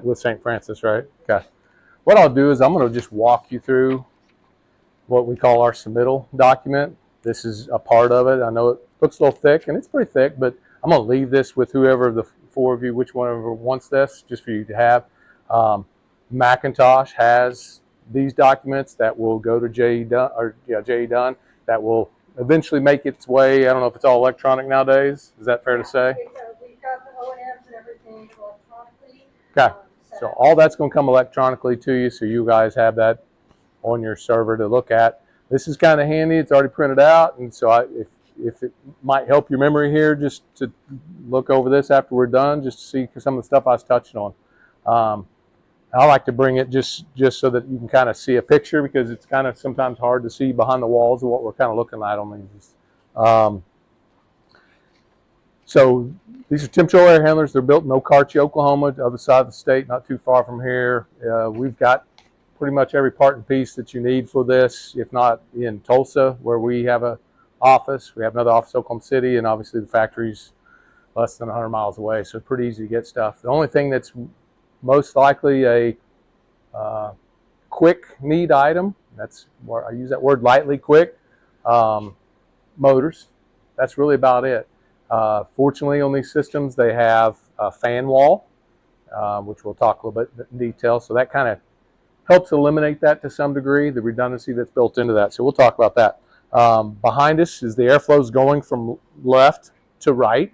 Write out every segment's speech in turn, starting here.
with St. Francis, right? Okay. What I'll do is I'm going to just walk you through what we call our submittal document. This is a part of it. I know it looks a little thick, and it's pretty thick, but I'm going to leave this with whoever of the four of you, which one ever wants this, just for you to have. Macintosh has these documents that will go to J.E. Dunn, that will eventually make its way. I don't know if it's all electronic nowadays. Is that fair to say? We've got the O&Ms and everything electronically. Okay. So all that's going to come electronically to you, so you guys have that on your server to look at. This is kind of handy. It's already printed out, and so if it might help your memory here, just to look over this after we're done, just to see some of the stuff I was touching on. I like to bring it just so that you can kind of see a picture, because it's kind of sometimes hard to see behind the walls of what we're kind of looking at on these. So these are temperature air handlers. They're built in Okarche, Oklahoma, the other side of the state, not too far from here. We've got pretty much every part and piece that you need for this, if not in Tulsa, where we have an office. We have another office in Oklahoma City, and obviously the factory's less than 100 miles away, so it's pretty easy to get stuff. The only thing that's most likely a quick need item, that's where I use that word lightly, quick, motors. That's really about it. Fortunately, on these systems, they have a fan wall, which we'll talk a little bit in detail. So that kind of helps eliminate that to some degree, the redundancy that's built into that. So we'll talk about that. Behind us is the airflows going from left to right.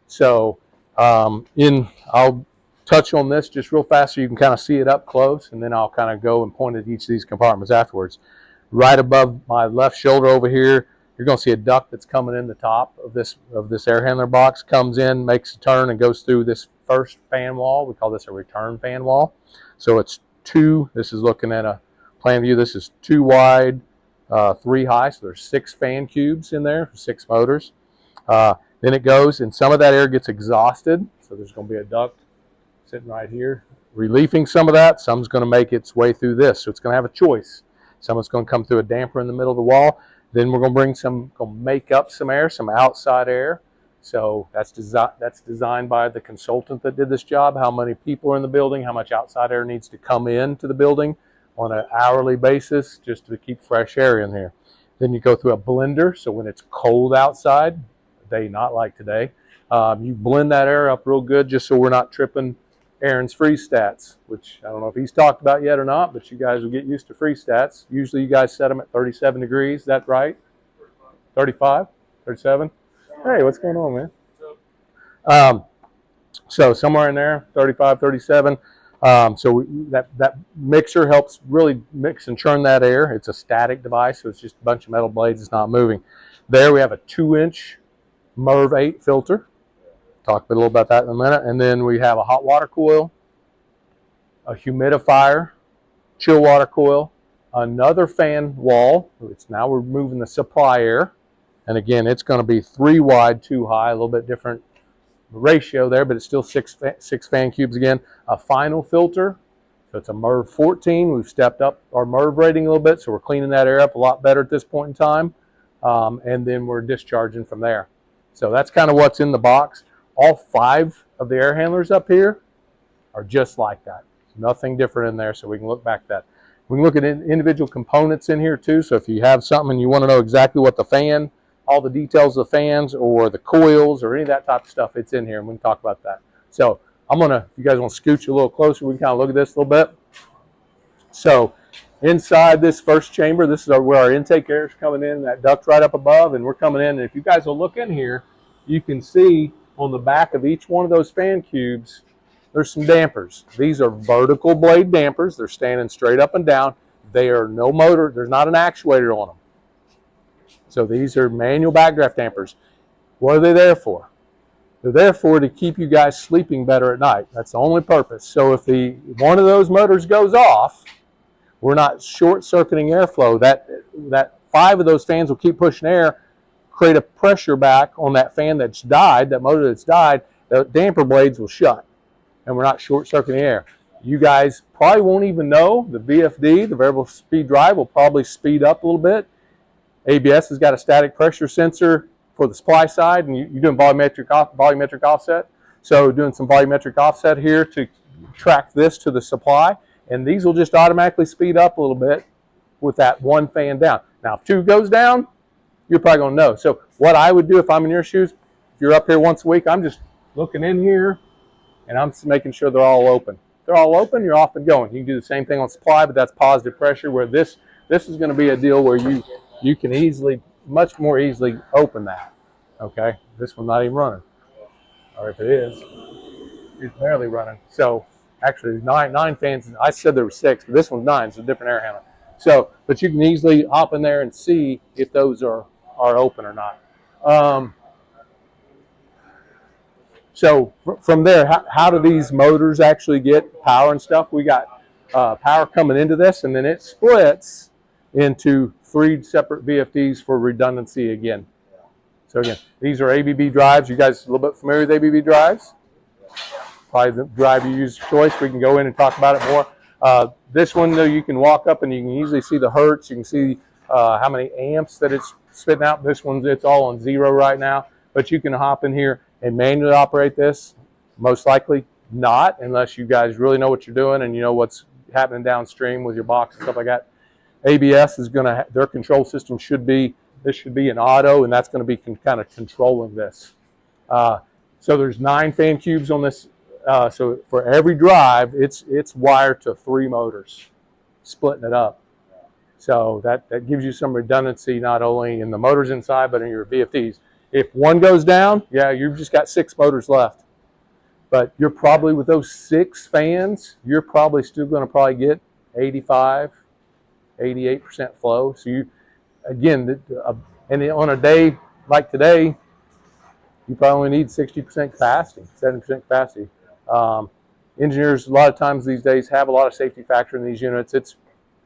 So I'll touch on this just real fast so you can kind of see it up close, and then I'll kind of go and point at each of these compartments afterwards. Right above my left shoulder over here, you're going to see a duct that's coming in the top of this air handler box, comes in, makes a turn, and goes through this first fan wall. We call this a return fan wall. So it's two. This is looking at a plan view. This is 2 wide, 3 high. So there's 6 fan cubes in there, 6 motors. Then it goes, and some of that air gets exhausted. So there's going to be a duct sitting right here, relieving some of that. Some's going to make its way through this. So it's going to have a choice. Someone's going to come through a damper in the middle of the wall. Then we're going to make up some air, some outside air. So that's designed by the consultant that did this job, how many people are in the building, how much outside air needs to come into the building on an hourly basis just to keep fresh air in here. Then you go through a blender, so when it's cold outside, a day not like today, you blend that air up real good just so we're not tripping Aaron's freeze stats, which I don't know if he's talked about yet or not, but you guys will get used to freeze stats. Usually you guys set them at 37 degrees. Is that right? 35? 37? Hey, what's going on, man? So somewhere in there, 35, 37. So that mixer helps really mix and churn that air. It's a static device, so it's just a bunch of metal blades. It's not moving. There we have a 2-inch MERV 8 filter. Talk a little about that in a minute. And then we have a hot water coil, a humidifier, chill water coil, another fan wall. Now we're moving the supply air. And again, it's going to be 3 wide, 2 high, a little bit different ratio there, but it's still 6 fan cubes again. A final filter. So it's a MERV 14. We've stepped up our MERV rating a little bit, so we're cleaning that air up a lot better at this point in time. And then we're discharging from there. So that's kind of what's in the box. All 5 of the air handlers up here are just like that. Nothing different in there, so we can look back at that. We can look at individual components in here too, so if you have something and you want to know exactly what the fan, all the details of the fans or the coils or any of that type of stuff, it's in here, and we can talk about that. So I'm going to, if you guys want to scooch a little closer, we can kind of look at this a little bit. So inside this first chamber, this is where our intake air is coming in, that duct right up above, and we're coming in, and if you guys will look in here, you can see on the back of each one of those fan cubes, there's some dampers. These are vertical blade dampers. They're standing straight up and down. They are no motor. There's not an actuator on them. So these are manual backdraft dampers. What are they there for? They're there for to keep you guys sleeping better at night. That's the only purpose. So if one of those motors goes off, we're not short-circuiting airflow. That 5 of those fans will keep pushing air, create a pressure back on that fan that's died, that motor that's died. The damper blades will shut, and we're not short-circuiting air. You guys probably won't even know. The VFD, the variable speed drive, will probably speed up a little bit. ABS has got a static pressure sensor for the supply side, and you're doing volumetric offset. So doing some volumetric offset here to track this to the supply, and these will just automatically speed up a little bit with that one fan down. Now, if 2 goes down, you're probably going to know. So what I would do if I'm in your shoes, if you're up here once a week, I'm just looking in here, and I'm just making sure they're all open. If they're all open, you're off and going. You can do the same thing on supply, but that's positive pressure, where this is going to be a deal where you can easily, much more easily open that. Okay? This one's not even running. Or if it is, it's barely running. So actually nine fans. I said there were 6, but this one's 9, so a different air handler. So, but you can easily hop in there and see if those are open or not. So from there, how do these motors actually get power and stuff? We got power coming into this, and then it splits into 3 separate VFDs for redundancy again. So again, these are ABB drives. You guys a little bit familiar with ABB drives? Probably the drive you use choice. We can go in and talk about it more. This one, though, you can walk up and you can easily see the hertz. You can see how many amps that it's spitting out. This one's, it's all on 0 right now. But you can hop in here and manually operate this. Most likely not, unless you guys really know what you're doing and you know what's happening downstream with your box and stuff like that. ABS is going to, their control system should be, this should be an auto, and that's going to be kind of controlling this. So there's 9 fan cubes on this. So for every drive, it's wired to 3 motors, splitting it up. So that gives you some redundancy, not only in the motors inside, but in your VFDs. If one goes down, yeah, you've just got 6 motors left. But you're probably, with those 6 fans, you're probably still going to get 85, 88% flow. So you, again, and on a day like today, you probably only need 60% capacity, 70% capacity. Engineers, a lot of times these days, have a lot of safety factor in these units. It's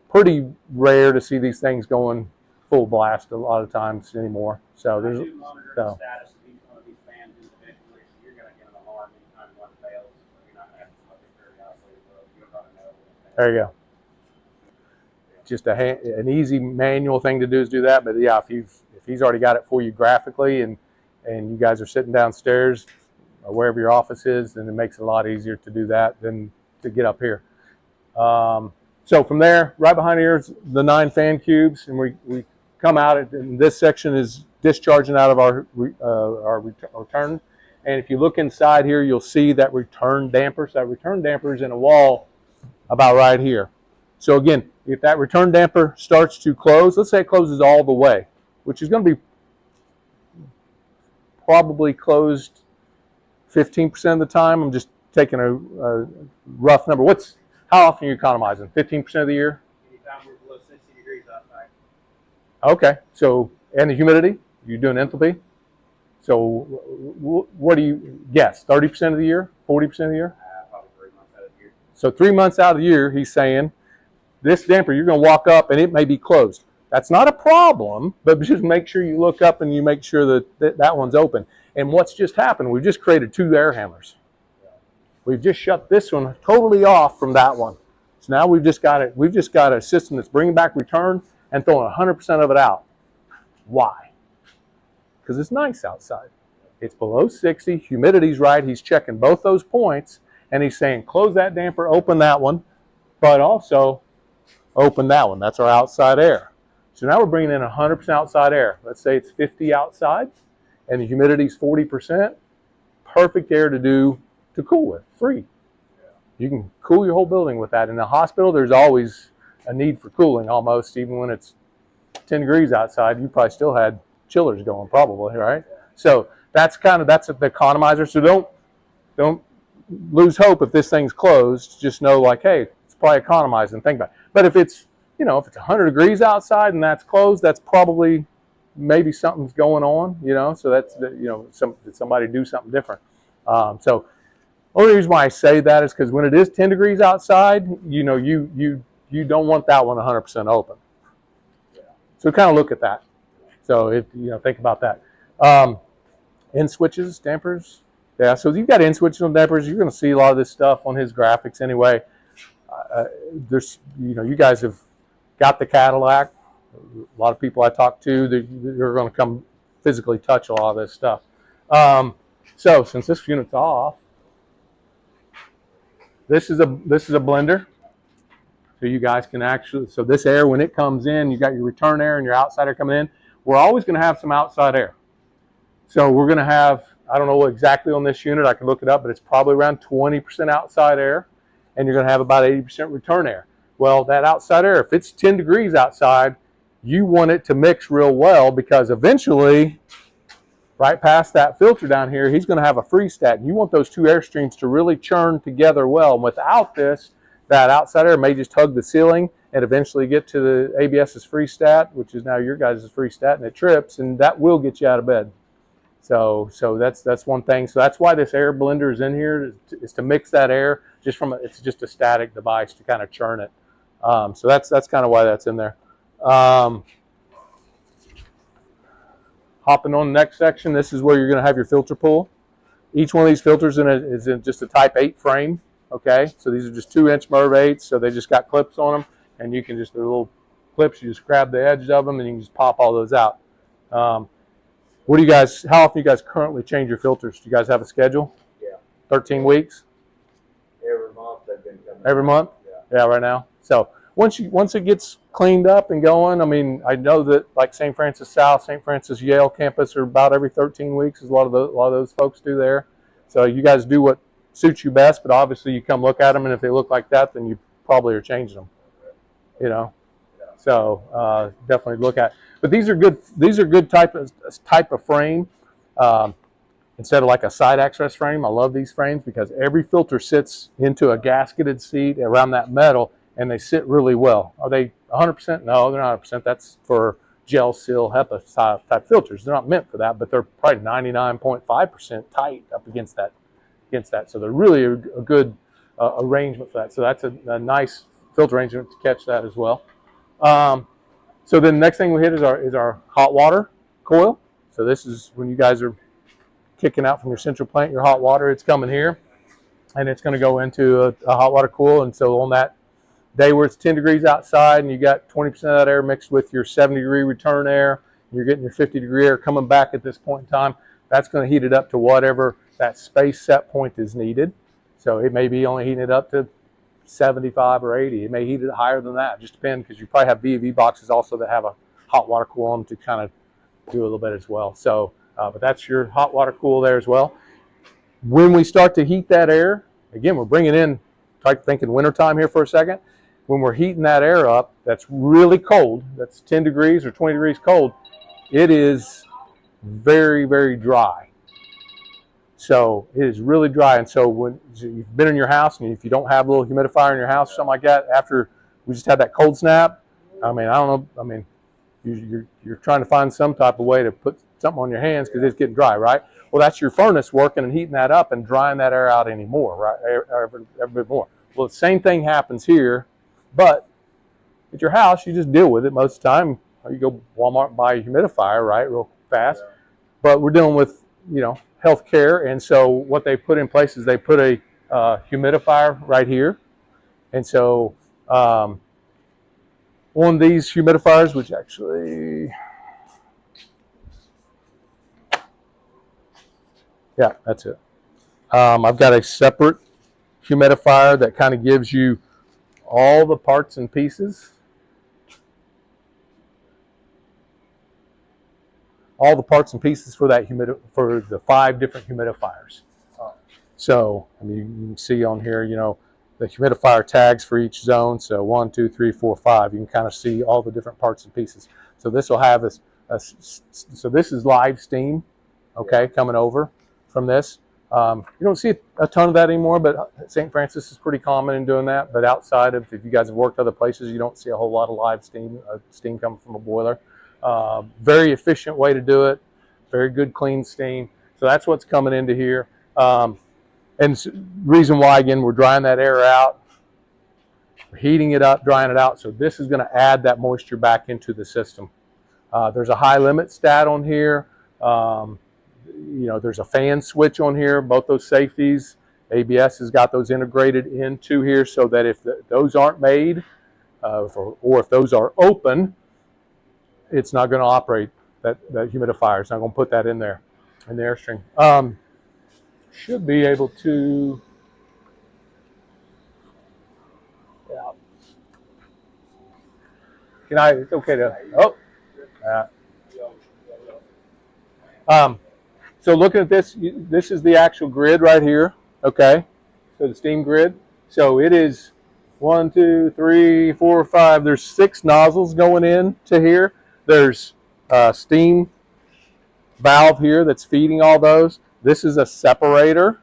pretty rare to see these things going full blast a lot of times anymore. So there's the status of each one of these fans individually, so you're going to get an alarm anytime one fails. So you're not going to have to look at periodically. You're going to know. There you go. Just an easy manual thing to do is do that. But yeah, if he's already got it for you graphically, and you guys are sitting downstairs or wherever your office is, then it makes it a lot easier to do that than to get up here. So from there, right behind here is the 9 fan cubes, and we come out, and this section is discharging out of our return. And if you look inside here, you'll see that return damper. So that return damper is in a wall about right here. So again, if that return damper starts to close, let's say it closes all the way, which is going to be probably closed 15% of the time. I'm just taking a rough number. How often are you economizing? 15% of the year? Anytime we're below 60 degrees outside. Okay. So, and the humidity? You're doing enthalpy? So what do you guess? 30% of the year? 40% of the year? Probably 3 months out of the year. So 3 months out of the year, he's saying, this damper, you're going to walk up and it may be closed. That's not a problem, but just make sure you look up and you make sure that one's open. And what's just happened, we've just created 2 air handlers. We've just shut this one totally off from that one. So now we've just got a system that's bringing back return and throwing 100% of it out. Why? Because it's nice outside. It's below 60, humidity's right. He's checking both those points, and he's saying close that damper, open that one, but also open that one. That's our outside air. So now we're bringing in 100% outside air. Let's say it's 50 outside, and the humidity's 40%. Perfect air to cool with, free. You can cool your whole building with that. In a hospital, there's always a need for cooling almost, even when it's 10 degrees outside. You probably still had chillers going, probably, right? So that's the economizer. So don't lose hope if this thing's closed. Just know, like, hey, it's probably economizing. Think about it. But if it's 100 degrees outside and that's closed, that's probably maybe something's going on. So that's did somebody do something different? So only reason why I say that is because when it is 10 degrees outside, you don't want that one 100% open. So kind of look at that. So think about that. End switches, dampers. Yeah, so if you've got end switches on dampers, you're going to see a lot of this stuff on his graphics anyway. You guys have got the Cadillac. A lot of people I talk to, they're going to come physically touch a lot of this stuff. So since this unit's off, This is a blender. So you guys can actually, so this air, when it comes in, you got your return air and your outside air coming in. We're always going to have some outside air. So we're going to have, I don't know what exactly on this unit, I can look it up, but it's probably around 20% outside air, and you're going to have about 80% return air. Well, that outside air, if it's 10 degrees outside, you want it to mix real well, because eventually, right past that filter down here, he's going to have a freeze stat. You want those two air streams to really churn together well. And without this, that outside air may just hug the ceiling and eventually get to the ABS's freeze stat, which is now your guys' freeze stat, and it trips, and that will get you out of bed. So that's one thing. So that's why this air blender is in here, is to mix that air. Just from it's just a static device to kind of churn it. So that's kind of why that's in there. Hopping on the next section, this is where you're going to have your filter pool. Each one of these filters is in just a type 8 frame. Okay, so these are just 2-inch Merv 8s, so they just got clips on them, and you can just, they're little clips, you just grab the edges of them and you can just pop all those out. What do you guys, how often do you guys currently change your filters? Do you guys have a schedule? Yeah. 13 weeks? Every month they've been coming. Every month? Yeah. Yeah, right now. So once it gets cleaned up and going, I mean, I know that like St. Francis South, St. Francis Yale campus are about every 13 weeks, as a lot of those folks do there. So you guys do what suits you best, but obviously you come look at them, and if they look like that, then you probably are changing them. You know, so definitely look at. But these are good. These are good type of frame. Instead of like a side access frame, I love these frames because every filter sits into a gasketed seat around that metal, and they sit really well. Are they 100%? No, they're not 100%. That's for gel seal HEPA type filters. They're not meant for that, but they're probably 99.5% tight up against that. So they're really a good arrangement for that. So that's a nice filter arrangement to catch that as well. So then the next thing we hit is our hot water coil. So this is when you guys are kicking out from your central plant, your hot water, it's coming here, and it's going to go into a hot water coil. And so on that day where it's 10 degrees outside and you got 20% of that air mixed with your 70-degree return air, you're getting your 50-degree air coming back at this point in time, that's going to heat it up to whatever that space set point is needed. So it may be only heating it up to 75 or 80. It may heat it higher than that. Just depends, because you probably have VFD boxes also that have a hot water cool on them to kind of do a little bit as well. So, but that's your hot water cool there as well. When we start to heat that air, again, we're bringing in, like thinking wintertime here for a second. When we're heating that air up, that's really cold, that's 10 degrees or 20 degrees cold, it is very, very dry. So it is really dry. And so when you've been in your house, and if you don't have a little humidifier in your house or something like that, after we just had that cold snap, I mean, I don't know, I mean, you're trying to find some type of way to put something on your hands because it's getting dry, right? Well, that's your furnace working and heating that up and drying that air out anymore, right? Every bit more. Well, the same thing happens here, but at your house, you just deal with it most of the time. Or you go Walmart and buy a humidifier, right, real fast. Yeah. But we're dealing with, you know, healthcare, and so what they put in place is they put a humidifier right here, and so on these humidifiers, which actually, yeah, that's it. I've got a separate humidifier that kind of gives you all the parts and pieces. All the parts and pieces for that for the 5 different humidifiers. So I mean, you can see on here, you know, the humidifier tags for each zone. So 1, 2, 3, 4, 5. You can kind of see all the different parts and pieces. So this will have so this is live steam, okay, coming over from this. You don't see a ton of that anymore, but St. Francis is pretty common in doing that. But outside of, if you guys have worked other places, you don't see a whole lot of live steam, steam coming from a boiler. Very efficient way to do it. Very good clean steam. So that's what's coming into here. And reason why, again, we're drying that air out. We're heating it up, drying it out. So this is going to add that moisture back into the system. There's a high limit stat on here. You know, there's a fan switch on here, both those safeties. ABS has got those integrated into here so that if those aren't made, or if those are open, it's not going to operate, that humidifier. It's not going to put that in there, in the airstream. Should be able to, Can I? It's okay to. Oh. So looking at this, this is the actual grid right here. Okay. So the steam grid. So it is 1, 2, 3, 4, 5. There's 6 nozzles going in to here. There's steam valve here that's feeding all those. This is a separator.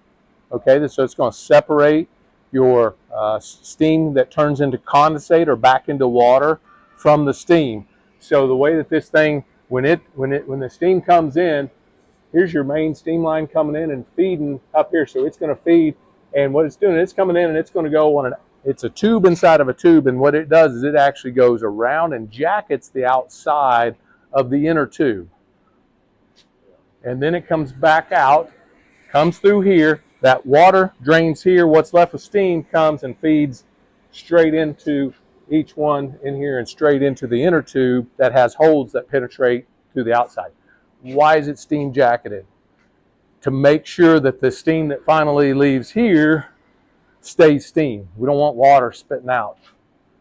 Okay, so it's going to separate your steam that turns into condensate or back into water from the steam. So the way that this thing, when the steam comes in, here's your main steam line coming in and feeding up here. So it's going to feed, and what it's doing, it's coming in and it's going to go on it's a tube inside of a tube, and what it does is it actually goes around and jackets the outside of the inner tube. And then it comes back out, comes through here, that water drains here, what's left of steam comes and feeds straight into each one in here and straight into the inner tube that has holes that penetrate through the outside. Why is it steam jacketed? To make sure that the steam that finally leaves here stays steam. We don't want water spitting out.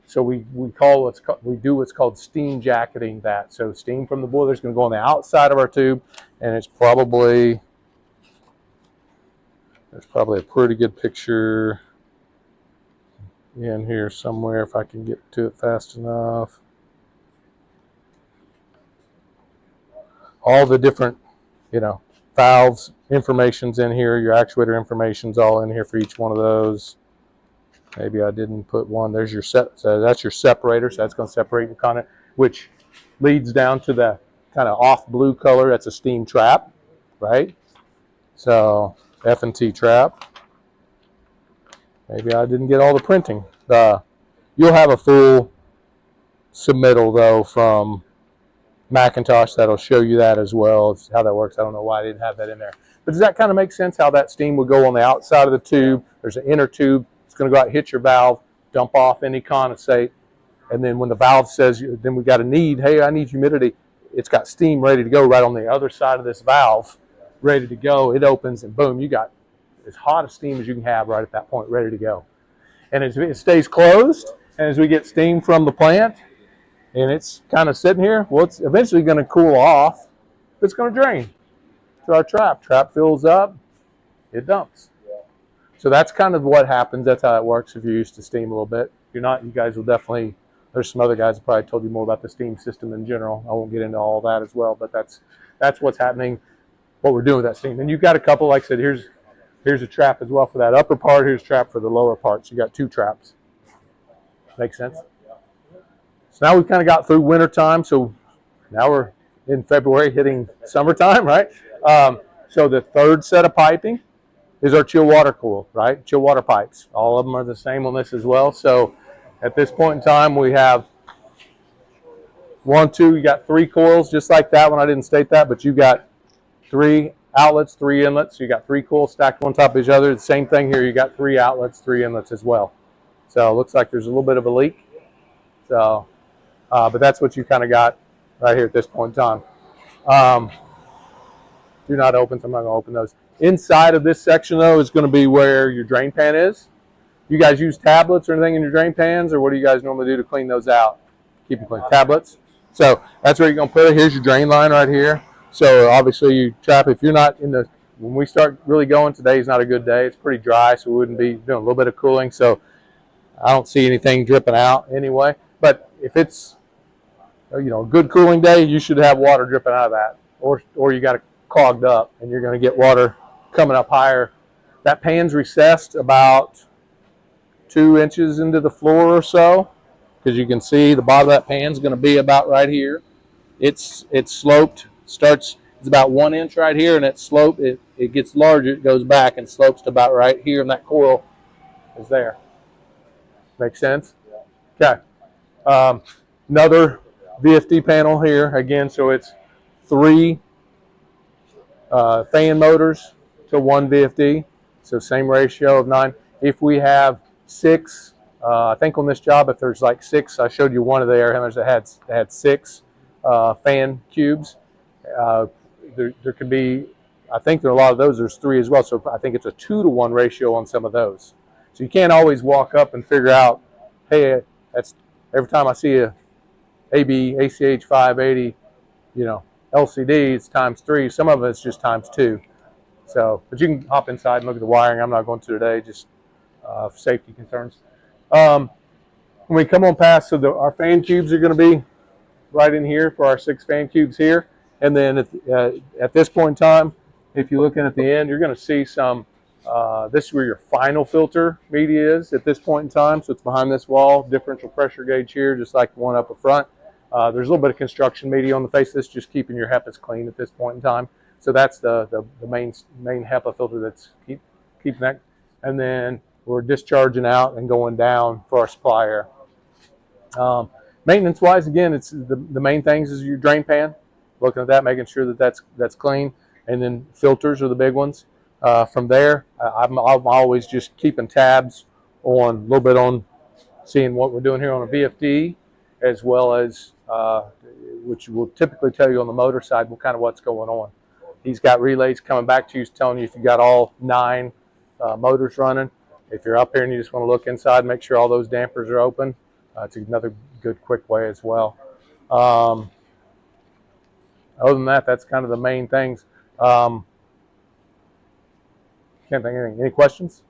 So we do what's called steam jacketing that. So steam from the boiler is going to go on the outside of our tube, and there's probably a pretty good picture in here somewhere if I can get to it fast enough. All the different, valves information's in here. Your actuator information's all in here for each one of those. Maybe I didn't put one. There's your so that's your separator. So that's going to separate your condensate, which leads down to the kind of off blue color. That's a steam trap, right? So F&T trap. Maybe I didn't get all the printing. You'll have a full submittal though from Macintosh that'll show you that as well, how that works. I don't know why I didn't have that in there. But does that kind of make sense how that steam would go on the outside of the tube? There's an inner tube. It's going to go out, hit your valve, dump off any condensate. And then when the valve says, then we got a need, hey, I need humidity, it's got steam ready to go right on the other side of this valve, ready to go. It opens and boom, you got as hot a steam as you can have right at that point, ready to go. And as it stays closed, and as we get steam from the plant, and it's kind of sitting here, well, it's eventually going to cool off. It's going to drain to our trap. Trap fills up, it dumps. So that's kind of what happens. That's how it works if you're used to steam a little bit. If you're not, you guys will definitely, there's some other guys that probably told you more about the steam system in general. I won't get into all that as well, but that's what's happening, what we're doing with that steam. And you've got a couple, like I said, here's a trap as well for that upper part. Here's a trap for the lower part. So you got 2 traps. Make sense? So now we've kind of got through winter time. So now we're in February hitting summertime, right? So the third set of piping is our chill water coil, right? Chill water pipes. All of them are the same on this as well. So at this point in time, we have 1, 2, you got 3 coils just like that one. I didn't state that, but you got 3 outlets, 3 inlets. So you got 3 coils stacked on top of each other. The same thing here. You got 3 outlets, 3 inlets as well. So it looks like there's a little bit of a leak. So, but that's what you kind of got right here at this point in time. Do not open, so I'm not going to open those. Inside of this section, though, is going to be where your drain pan is. You guys use tablets or anything in your drain pans, or what do you guys normally do to clean those out? Keep them clean. Tablets. So that's where you're going to put it. Here's your drain line right here. So obviously you trap, if you're not in the, when we start really going, today's not a good day. It's pretty dry, so we wouldn't be doing a little bit of cooling. So I don't see anything dripping out anyway. But if it's, a good cooling day, you should have water dripping out of that. Or you got it clogged up and you're going to get water coming up higher. That pan's recessed about 2 inches into the floor or so, because you can see the bottom of that pan's going to be about right here. It's sloped, it's about 1 inch right here, and it's sloped. It gets larger, it goes back and slopes to about right here, and that coil is there. Make sense? Okay. Another VFD panel here again, so it's 3 fan motors to 1 VFD, so same ratio of 9. If we have 6, I think on this job, if there's like 6, I showed you one of the air handlers that had 6 fan cubes. There could be, I think there are a lot of those, there's 3 as well, so I think it's a 2-to-1 ratio on some of those. So you can't always walk up and figure out, hey, that's every time I see a AB, ACH 580, LCD, it's times 3. Some of it's just times 2. So, but you can hop inside and look at the wiring. I'm not going to today, just for safety concerns. When we come on past, so our fan cubes are going to be right in here for our 6 fan cubes here. And then at this point in time, if you're looking at the end, you're going to see some, this is where your final filter media is at this point in time. So it's behind this wall, differential pressure gauge here, just like the one up front. There's a little bit of construction media on the face of this, just keeping your HEPAs clean at this point in time. So that's the main HEPA filter that's keeping that. And then we're discharging out and going down for our supply air. Maintenance wise, again, it's the main things is your drain pan, looking at that, making sure that that's clean, and then filters are the big ones. From there, I'm always just keeping tabs on a little bit on seeing what we're doing here on a VFD, as well as which will typically tell you on the motor side what kind of what's going on. He's got relays coming back to you, telling you if you got all 9 motors running. If you're up here and you just want to look inside, make sure all those dampers are open. It's another good quick way as well. Other than that, that's kind of the main things. Can't think of anything. Any questions?